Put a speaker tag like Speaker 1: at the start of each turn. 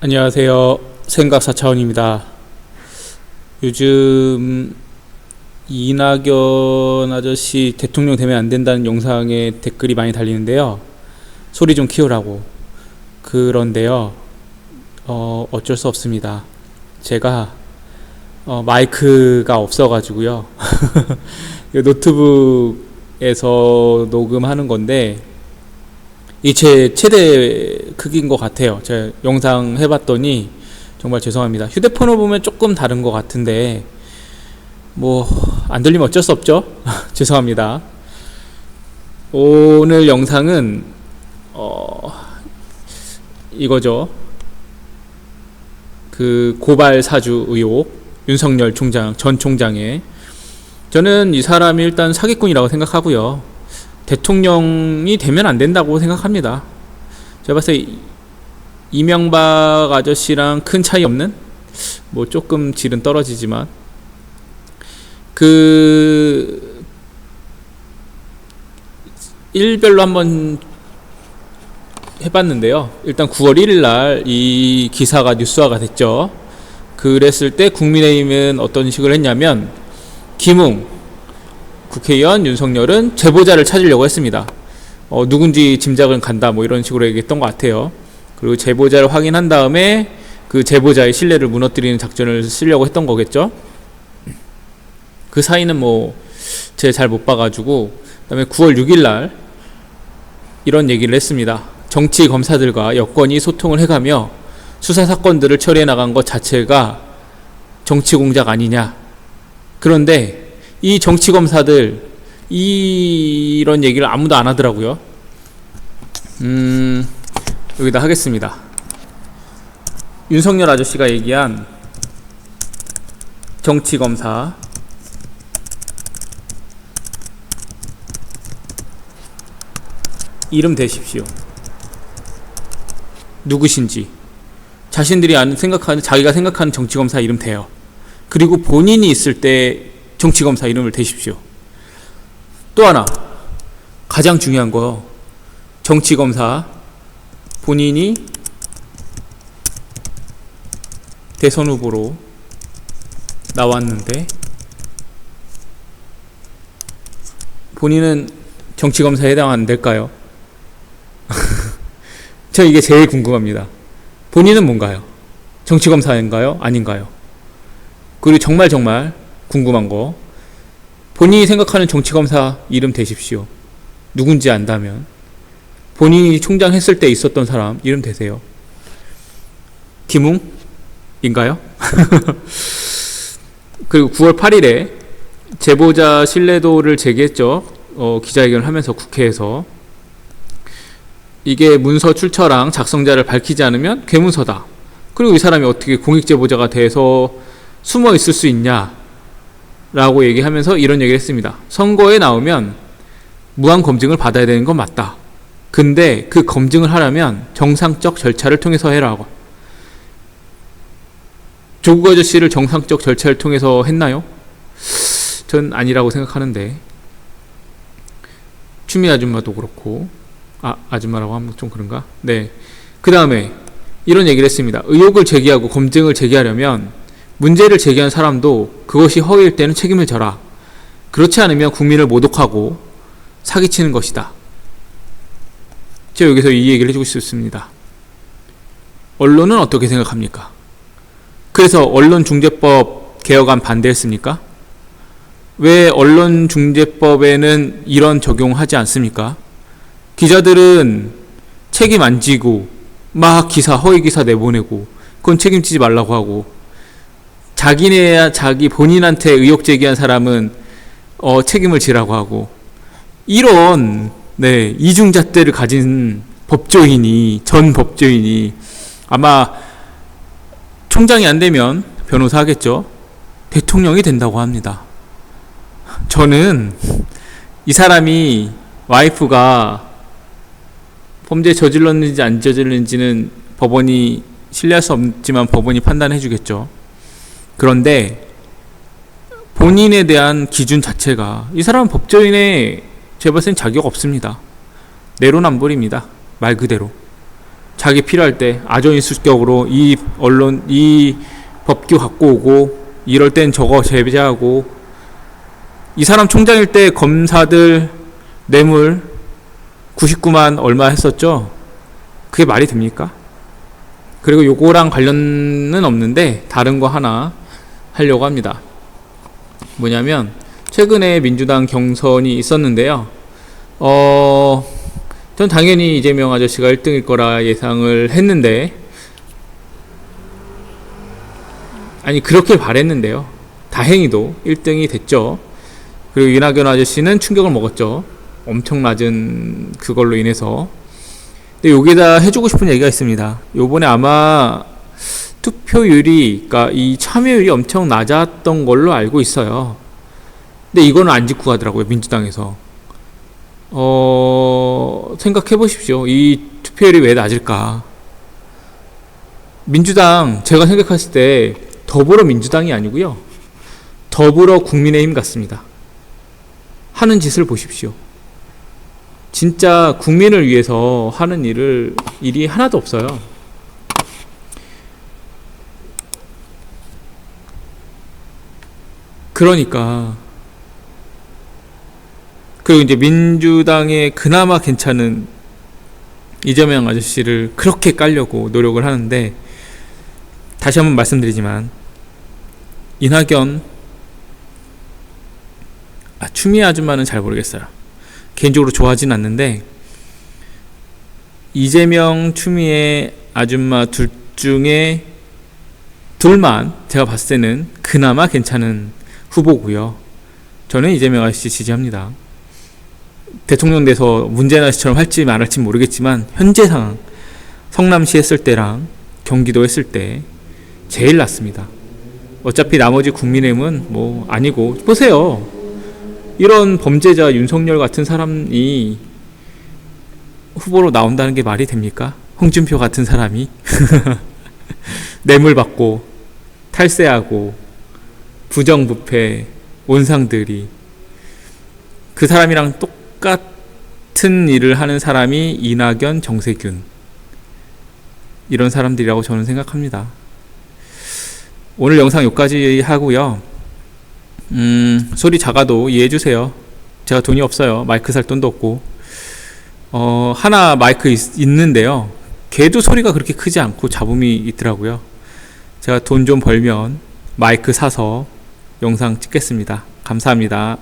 Speaker 1: 안녕하세요. 생각4차원입니다. 요즘 이낙연 아저씨 대통령 되면 안 된다는 영상에 댓글이 많이 달리는데요. 소리 좀 키우라고. 그런데요, 어쩔 수 없습니다. 제가 마이크가 없어가지고요. 노트북에서 녹음하는 건데 이 제 최대 크기인 것 같아요. 제가 영상 해봤더니 정말 죄송합니다. 휴대폰으로 보면 조금 다른 것 같은데 뭐 안 들리면 어쩔 수 없죠. 죄송합니다. 오늘 영상은 이거죠. 그 고발 사주 의혹, 윤석열 전 총장의, 저는 이 사람이 일단 사기꾼이라고 생각하고요. 대통령이 되면 안 된다고 생각합니다. 제가 봤을 때 이명박 아저씨랑 큰 차이 없는, 뭐 조금 질은 떨어지지만, 일별로 한번 해봤는데요. 일단 9월 1일 날 이 기사가 뉴스화가 됐죠. 그랬을 때 국민의힘은 어떤 식으로 했냐면, 김웅 국회의원 윤석열은 제보자를 찾으려고 했습니다. 누군지 짐작은 간다, 뭐 이런 식으로 얘기했던 것 같아요. 그리고 제보자를 확인한 다음에 그 제보자의 신뢰를 무너뜨리는 작전을 쓰려고 했던 거겠죠. 그 사이는 뭐 제가 잘 못 봐가지고, 그 다음에 9월 6일 날 이런 얘기를 했습니다. 정치 검사들과 여건이 소통을 해가며 수사 사건들을 처리해 나간 것 자체가 정치 공작 아니냐. 그런데 이 정치 검사들 이런 얘기를 아무도 안 하더라고요. 여기다 하겠습니다. 윤석열 아저씨가 얘기한 정치 검사, 이름 대십시오. 누구신지 자신들이 자기가 생각하는 정치 검사 이름 대요. 그리고 본인이 있을 때 정치 검사 이름을 대십시오. 또 하나, 가장 중요한 거, 정치 검사 본인이 대선 후보로 나왔는데 본인은 정치 검사에 해당 안 될까요? 저 이게 제일 궁금합니다. 본인은 뭔가요? 정치 검사인가요? 아닌가요? 그리고 정말 궁금한 거, 본인이 생각하는 정치 검사 이름 대십시오. 누군지 안다면 본인이 총장 했을 때 있었던 사람 이름 대세요. 김웅인가요? 그리고 9월 8일에 제보자 신뢰도를 제기했죠. 기자회견을 하면서 국회에서 이게 문서 출처랑 작성자를 밝히지 않으면 괴문서다. 그리고 이 사람이 어떻게 공익제보자가 돼서 숨어 있을 수 있냐 라고 얘기하면서 이런 얘기를 했습니다. 선거에 나오면 무한 검증을 받아야 되는 건 맞다. 근데 그 검증을 하려면 정상적 절차를 통해서 해라고. 조국 아저씨를 정상적 절차를 통해서 했나요? 전 아니라고 생각하는데, 추미애 아줌마도 그렇고, 아줌마라고 하면 좀 그런가? 네. 그 다음에 이런 얘기를 했습니다. 의혹을 제기하고 검증을 제기하려면 문제를 제기한 사람도 그것이 허위일 때는 책임을 져라. 그렇지 않으면 국민을 모독하고 사기치는 것이다. 제가 여기서 이 얘기를 해주고 싶습니다. 언론은 어떻게 생각합니까? 그래서 언론중재법 개혁안 반대했습니까? 왜 언론중재법에는 이런 적용하지 않습니까? 기자들은 책임 안 지고 막 허위 기사 내보내고 그건 책임지지 말라고 하고, 자기 본인한테 의혹 제기한 사람은 책임을 지라고 하고, 이런 이중잣대를 가진 전 법조인이 아마 총장이 안 되면 변호사 하겠죠. 대통령이 된다고 합니다. 저는 이 사람이, 와이프가 범죄 저질렀는지 안 저질렀는지는 법원이 신뢰할 수 없지만 법원이 판단해 주겠죠. 그런데 본인에 대한 기준 자체가, 이 사람은 법조인에 제가 봤을 땐 자격 없습니다. 내로남불입니다. 말 그대로. 자기 필요할 때 아전인수격으로 이 법규 갖고 오고, 이럴 땐 저거 제재하고, 이 사람 총장일 때 검사들 뇌물 99만 얼마 했었죠? 그게 말이 됩니까? 그리고 요거랑 관련은 없는데 다른 거 하나 하려고 합니다. 뭐냐면 최근에 민주당 경선이 있었는데요. 전 당연히 이재명 아저씨가 1등일 거라 예상을 했는데, 아니 그렇게 바랬는데요. 다행히도 1등이 됐죠. 그리고 이낙연 아저씨는 충격을 먹었죠. 엄청 낮은 그걸로 인해서. 근데 여기다 해주고 싶은 얘기가 있습니다. 요번에 아마 투표율이, 그러니까 이 참여율이 엄청 낮았던 걸로 알고 있어요. 근데 이거는 안 짚고 가더라고요, 민주당에서. 생각해 보십시오. 이 투표율이 왜 낮을까? 민주당, 제가 생각했을 때 더불어민주당이 아니고요, 더불어 국민의힘 같습니다. 하는 짓을 보십시오. 진짜 국민을 위해서 하는 일이 하나도 없어요. 그러니까, 그리고 이제 민주당의 그나마 괜찮은 이재명 아저씨를 그렇게 깔려고 노력을 하는데, 다시 한번 말씀드리지만 이낙연, 추미애 아줌마는 잘 모르겠어요. 개인적으로 좋아하진 않는데, 이재명, 추미애 아줌마 둘 중에 둘만 제가 봤을 때는 그나마 괜찮은 후보고요. 저는 이재명 아저씨 지지합니다. 대통령 돼서 문재인 아저씨처럼 할지 말할지 모르겠지만 현재 상황, 성남시 했을 때랑 경기도 했을 때 제일 낫습니다. 어차피 나머지 국민의힘은 뭐 아니고, 보세요. 이런 범죄자 윤석열 같은 사람이 후보로 나온다는 게 말이 됩니까? 홍준표 같은 사람이 뇌물 받고 탈세하고 부정부패 온상들이, 그 사람이랑 똑같은 일을 하는 사람이 이낙연, 정세균, 이런 사람들이라고 저는 생각합니다. 오늘 영상 여기까지 하고요. 소리 작아도 이해해주세요. 제가 돈이 없어요. 마이크 살 돈도 없고. 하나 마이크 있는데요. 걔도 소리가 그렇게 크지 않고 잡음이 있더라고요. 제가 돈 좀 벌면 마이크 사서 영상 찍겠습니다. 감사합니다.